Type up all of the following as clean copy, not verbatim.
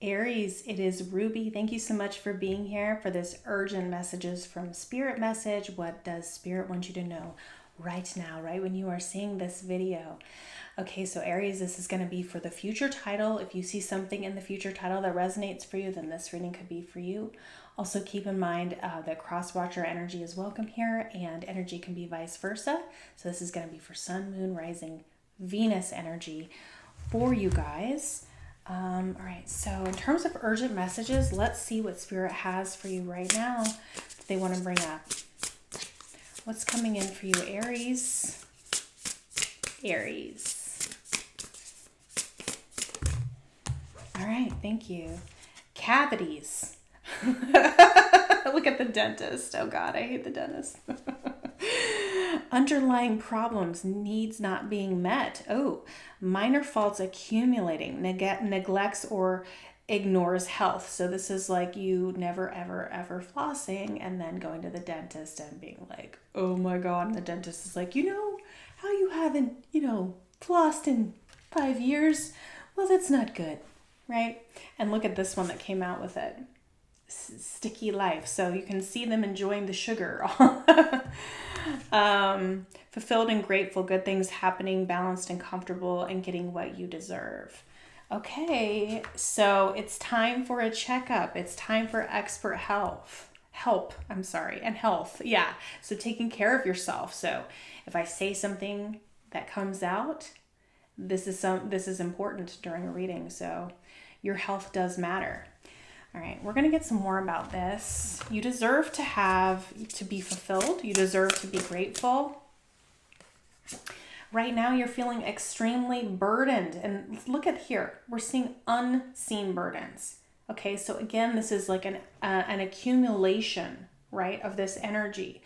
Aries, it is Ruby. Thank you so much for being here for this urgent messages from Spirit Message. What does Spirit want you to know right now, right when you are seeing this video? Okay, so Aries, this is going to be for the future title. If you see something in the future title that resonates for you, then this reading could be for you. Also keep in mind that cross-watcher energy is welcome here, and energy can be vice versa. So this is going to be for Sun, Moon, Rising, Venus energy for you guys. All right, so in terms of urgent messages, let's see what Spirit has for you right now that they want to bring up. What's coming in for you, Aries? Aries. All right, thank you. Cavities. Look at the dentist. Oh God, I hate the dentist. Underlying problems, needs not being met. Oh, minor faults accumulating, neglects or ignores health. So this is like you never, ever flossing and then going to the dentist and being like, oh my God. And the dentist is like, you know how you haven't, flossed in 5 years? Well, that's not good, right? And look at this one that came out with it. Sticky life. So you can see them enjoying the sugar. Fulfilled and grateful, good things happening, balanced and comfortable, and getting what you deserve. Okay, so it's time for a checkup. It's time for expert help. And health. Yeah, so taking care of yourself. So if I say something that comes out, this is important during a reading. So your health does matter. All right, we're going to get some more about this. You deserve to be fulfilled. You deserve to be grateful. Right now, you're feeling extremely burdened. And look at here. We're seeing unseen burdens. Okay, so again, this is like an accumulation, right, of this energy.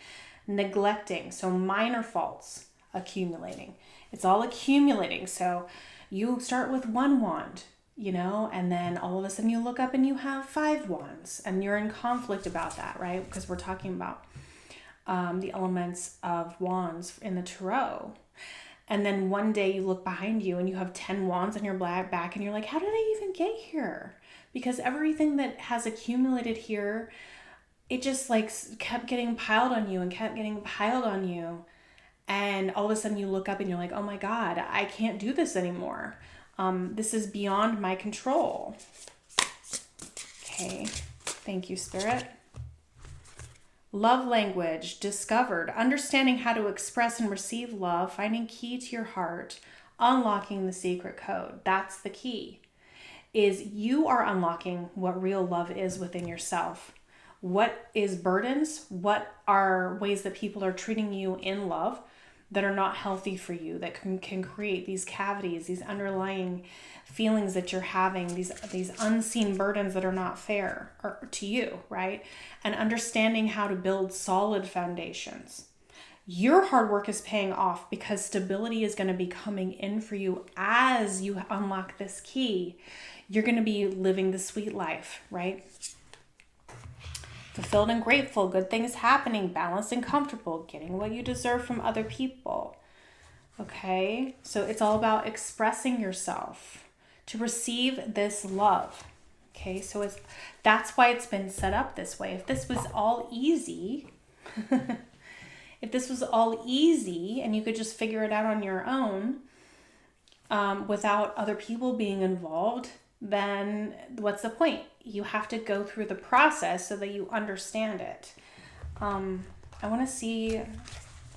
Neglecting, so minor faults accumulating. It's all accumulating. So you start with one wand, and then all of a sudden you look up and you have 5 wands and you're in conflict about that, right? Because we're talking about the elements of wands in the tarot. And then one day you look behind you and you have 10 wands on your back and you're like, how did I even get here? Because everything that has accumulated here, it just like kept getting piled on you and kept getting piled on you. And all of a sudden you look up and you're like, oh my God, I can't do this anymore. This is beyond my control. Okay, thank you, Spirit. Love language discovered, understanding how to express and receive love, finding key to your heart, unlocking the secret code. That's the key, is you are unlocking what real love is within yourself. What is burdens? What are ways that people are treating you in love that are not healthy for you, that can create these cavities, these underlying feelings that you're having, these unseen burdens that are not fair to you, right? And understanding how to build solid foundations. Your hard work is paying off because stability is going to be coming in for you as you unlock this key. You're going to be living the sweet life, right? Fulfilled and grateful, good things happening, balanced and comfortable, getting what you deserve from other people. Okay, so it's all about expressing yourself to receive this love. Okay, so that's why it's been set up this way. If this was all easy, if this was all easy and you could just figure it out on your own without other people being involved, then what's the point? You have to go through the process so that you understand it. I want to see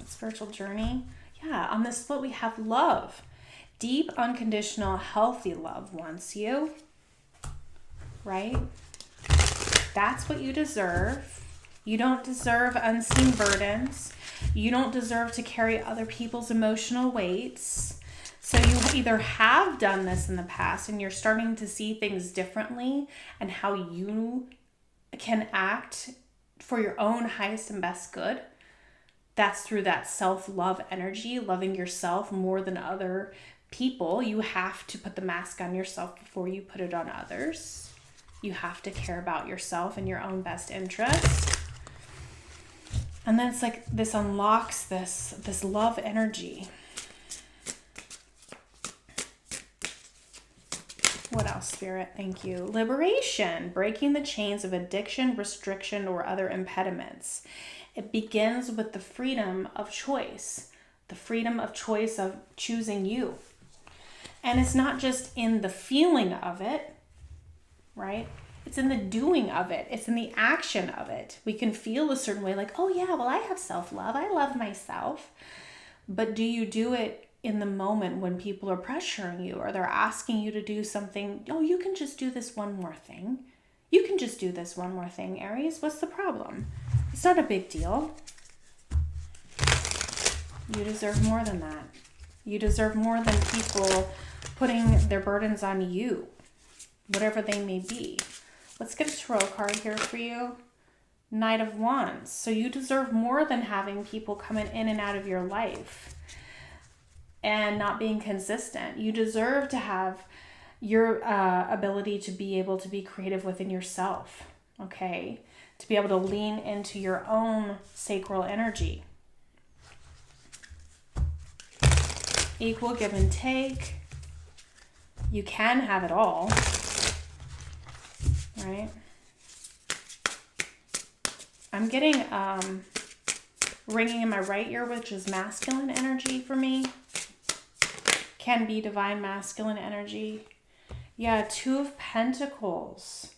spiritual journey. Yeah, on this split we have love. Deep, unconditional, healthy love wants you. Right? That's what you deserve. You don't deserve unseen burdens. You don't deserve to carry other people's emotional weights. So you either have done this in the past and you're starting to see things differently and how you can act for your own highest and best good. That's through that self-love energy, loving yourself more than other people. You have to put the mask on yourself before you put it on others. You have to care about yourself and your own best interest. And then it's like this unlocks this love energy. What else? Lighthouse Spirit. Thank you. Liberation, breaking the chains of addiction, restriction, or other impediments. It begins with the freedom of choice, the freedom of choice of choosing you. And it's not just in the feeling of it, right? It's in the doing of it. It's in the action of it. We can feel a certain way, like, oh yeah, well, I have self-love. I love myself. But do you do it in the moment when people are pressuring you or they're asking you to do something? Oh, you can just do this one more thing. You can just do this one more thing, Aries. What's the problem? It's not a big deal. You deserve more than that. You deserve more than people putting their burdens on you, whatever they may be. Let's get a tarot card here for you. Knight of Wands. So you deserve more than having people coming in and out of your life and not being consistent. You deserve to have your ability to be able to be creative within yourself, okay? To be able to lean into your own sacral energy. Equal give and take. You can have it all, right? I'm getting ringing in my right ear, which is masculine energy for me. Can be divine masculine energy. Yeah, Two of Pentacles.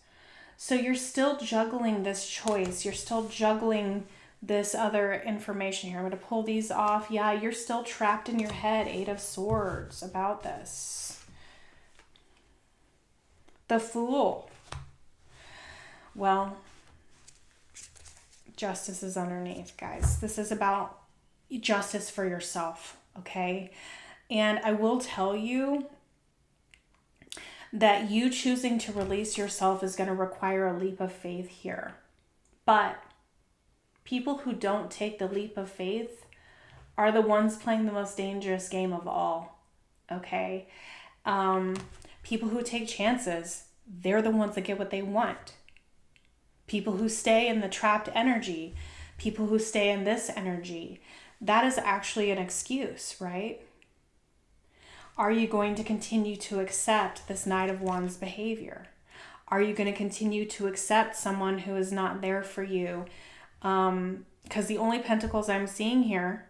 So you're still juggling this choice. You're still juggling this other information here. I'm going to pull these off. Yeah, you're still trapped in your head. Eight of Swords about this. The Fool. Well, justice is underneath, guys. This is about justice for yourself, okay? And I will tell you that you choosing to release yourself is going to require a leap of faith here. But people who don't take the leap of faith are the ones playing the most dangerous game of all, okay? People who take chances, they're the ones that get what they want. People who stay in the trapped energy, people who stay in this energy, that is actually an excuse, right? Are you going to continue to accept this Knight of Wands behavior? Are you going to continue to accept someone who is not there for you? Because the only pentacles I'm seeing here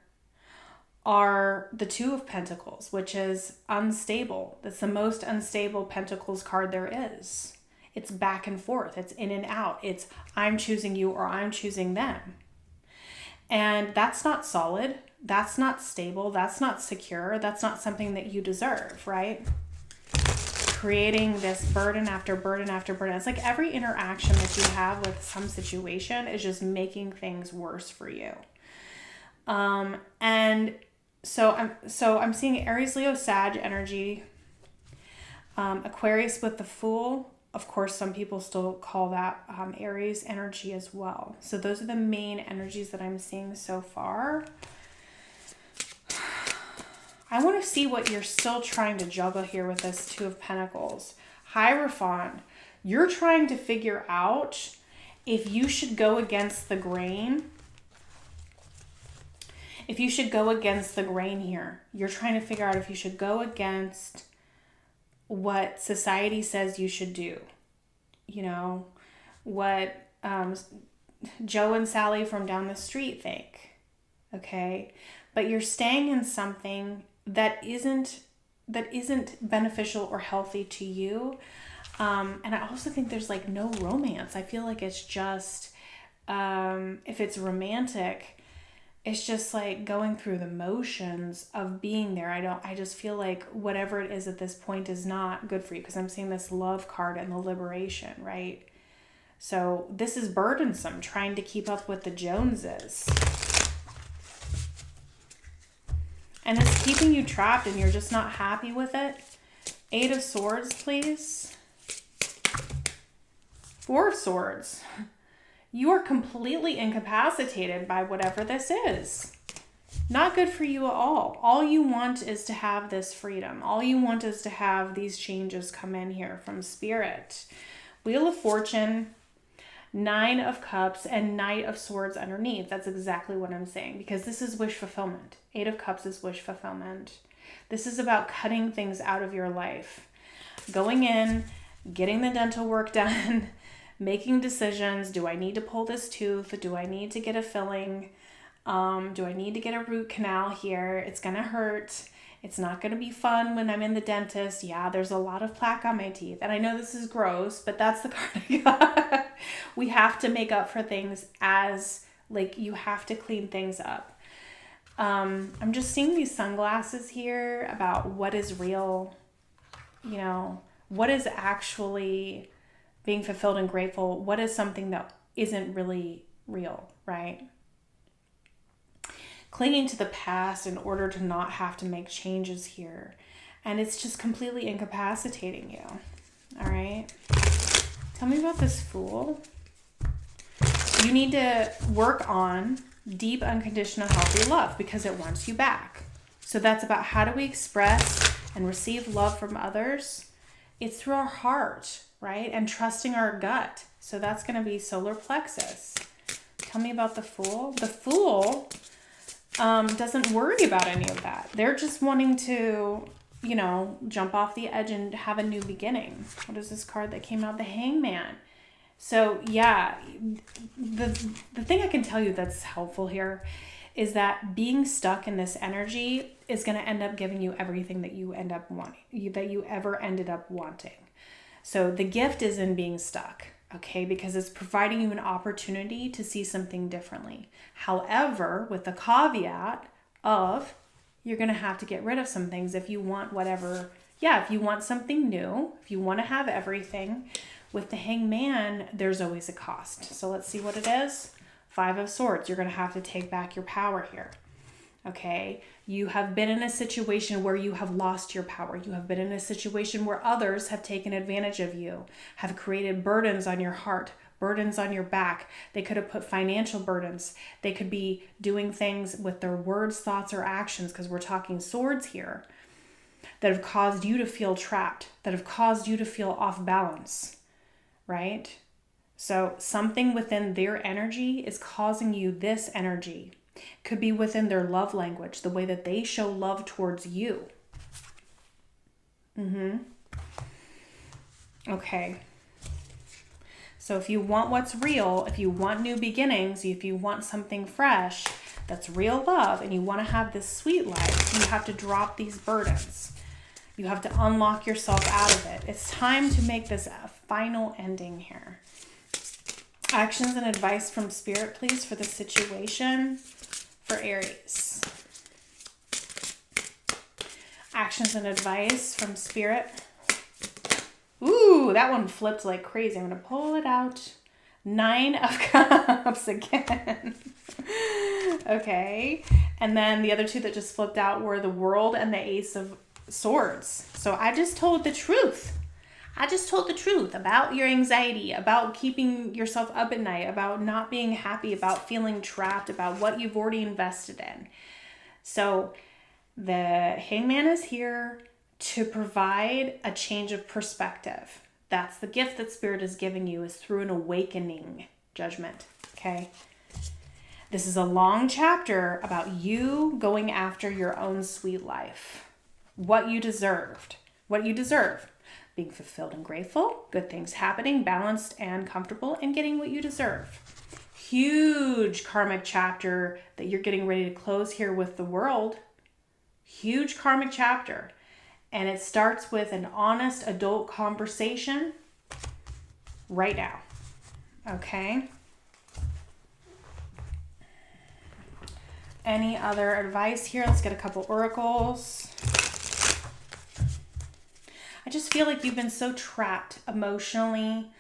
are the Two of Pentacles, which is unstable. That's the most unstable Pentacles card there is. It's back and forth. It's in and out. It's I'm choosing you or I'm choosing them. And that's not solid. That's not stable. That's not secure. That's not something that you deserve, right? Creating this burden after burden after burden. It's like every interaction that you have with some situation is just making things worse for you. And so I'm seeing Aries, Leo, Sag energy. Aquarius with the Fool. Of course, some people still call that Aries energy as well. So those are the main energies that I'm seeing so far. I want to see what you're still trying to juggle here with this Two of Pentacles. Hierophant, you're trying to figure out if you should go against the grain. If you should go against the grain here. You're trying to figure out if you should go against what society says you should do. You know, what Joe and Sally from down the street think. Okay? But you're staying in something that isn't beneficial or healthy to you. And I also think there's like no romance. I feel like it's just, if it's romantic, it's just like going through the motions of being there. I just feel like whatever it is at this point is not good for you, because I'm seeing this Love card and the liberation, right? So this is burdensome, trying to keep up with the Joneses. And it's keeping you trapped and you're just not happy with it. Eight of Swords, please. Four of Swords. You are completely incapacitated by whatever this is. Not good for you at all. All you want is to have this freedom. All you want is to have these changes come in here from Spirit. Wheel of Fortune, Nine of Cups, and Knight of Swords underneath. That's exactly what I'm saying, because this is wish fulfillment. Eight of Cups is wish fulfillment. This is about cutting things out of your life. Going in, getting the dental work done, making decisions. Do I need to pull this tooth? Do I need to get a filling? Do I need to get a root canal here? It's going to hurt. It's not going to be fun when I'm in the dentist. Yeah, there's a lot of plaque on my teeth. And I know this is gross, but that's the card I got. We have to make up for things as, like, you have to clean things up. I'm just seeing these sunglasses here about what is real, you know, what is actually being fulfilled and grateful. What is something that isn't really real, right? Clinging to the past in order to not have to make changes here. And it's just completely incapacitating you. All right. Tell me about this Fool. You need to work on deep, unconditional, healthy love because it wants you back. So that's about how do we express and receive love from others? It's through our heart, right? And trusting our gut. So that's going to be solar plexus. Tell me about the Fool. The Fool doesn't worry about any of that. They're just wanting to, you know, jump off the edge and have a new beginning. What is this card that came out? The Hangman. So yeah, the thing I can tell you that's helpful here is that being stuck in this energy is going to end up giving you everything that you end up wanting, that you ever ended up wanting. So the gift is in being stuck. Okay, because it's providing you an opportunity to see something differently. However, with the caveat of you're going to have to get rid of some things if you want whatever. Yeah, if you want something new, if you want to have everything. With the Hangman, there's always a cost. So let's see what it is. 5 of Swords. You're going to have to take back your power here. Okay, you have been in a situation where you have lost your power. You have been in a situation where others have taken advantage of you, have created burdens on your heart, burdens on your back. They could have put financial burdens. They could be doing things with their words, thoughts, or actions, because we're talking swords here, that have caused you to feel trapped, that have caused you to feel off balance, right? So something within their energy is causing you this energy. Could be within their love language, the way that they show love towards you. Okay. So if you want what's real, if you want new beginnings, if you want something fresh, that's real love, and you want to have this sweet life, you have to drop these burdens. You have to unlock yourself out of it. It's time to make this a final ending here. Actions and advice from Spirit, please, for the situation. For Aries. Actions and advice from Spirit. Ooh, that one flipped like crazy. I'm going to pull it out. 9 of Cups again. Okay. And then the other 2 that just flipped out were the World and the Ace of Swords. So I just told the truth. I just told the truth about your anxiety, about keeping yourself up at night, about not being happy, about feeling trapped, about what you've already invested in. So the Hangman is here to provide a change of perspective. That's the gift that Spirit is giving you, is through an awakening judgment. Okay. This is a long chapter about you going after your own sweet life. What you deserved. What you deserve. Being fulfilled and grateful, good things happening, balanced and comfortable, and getting what you deserve. Huge karmic chapter that you're getting ready to close here with the World. Huge karmic chapter. And it starts with an honest adult conversation right now. Okay? Any other advice here? Let's get a couple oracles. I just feel like you've been so trapped emotionally.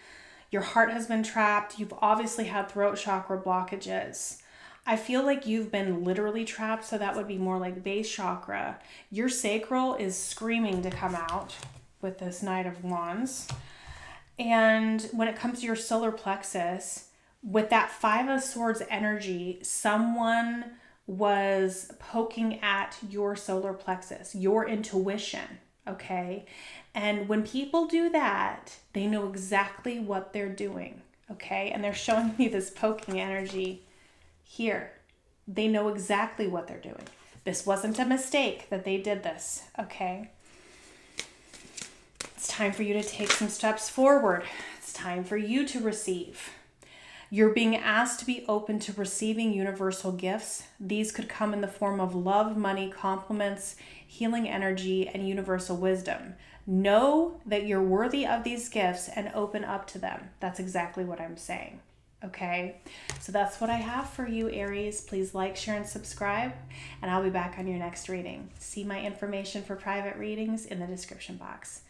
Your heart has been trapped. You've obviously had throat chakra blockages. I feel like you've been literally trapped, so that would be more like base chakra. Your sacral is screaming to come out with this Knight of Wands. And when it comes to your solar plexus, with that 5 of Swords energy, someone was poking at your solar plexus, your intuition, okay? And when people do that, they know exactly what they're doing, okay? And they're showing me this poking energy here. They know exactly what they're doing. This wasn't a mistake that they did this, okay? It's time for you to take some steps forward. It's time for you to receive. You're being asked to be open to receiving universal gifts. These could come in the form of love, money, compliments, healing energy, and universal wisdom. Know that you're worthy of these gifts and open up to them. That's exactly what I'm saying. Okay, so that's what I have for you, Aries. Please like, share, and subscribe, and I'll be back on your next reading. See my information for private readings in the description box.